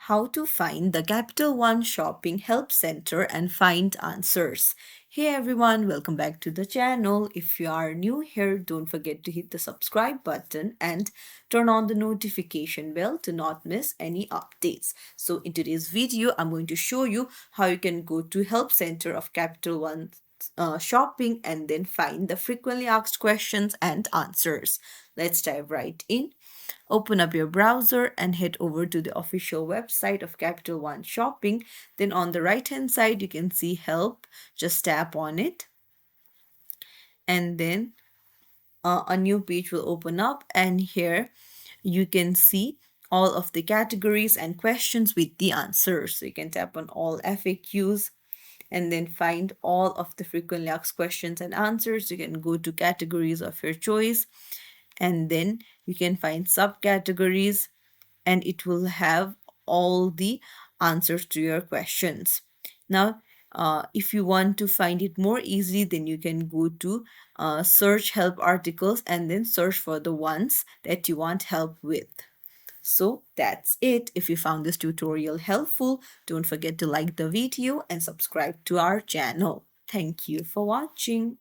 how to find the Capital One Shopping Help Center and find answers. Hey everyone, welcome back to the channel. If you are new here, don't forget to hit the subscribe button and turn on the notification bell to not miss any updates. So in today's video, I'm going to show you how you can go to Help Center of Capital One shopping and then find the frequently asked questions and answers. Let's dive right in. Open up your browser and head over to the official website of Capital One Shopping. Then on the right hand side, you can see help. Just tap on it and then a new page will open up, and here you can see all of the categories and questions with the answers. So you can tap on all FAQs and then find all of the frequently asked questions and answers. You can go to categories of your choice and then you can find subcategories and it will have all the answers to your questions. Now, if you want to find it more easily, then you can go to search help articles and then search for the ones that you want help with. So that's it. If you found this tutorial helpful, don't forget to like the video and subscribe to our channel. Thank you for watching.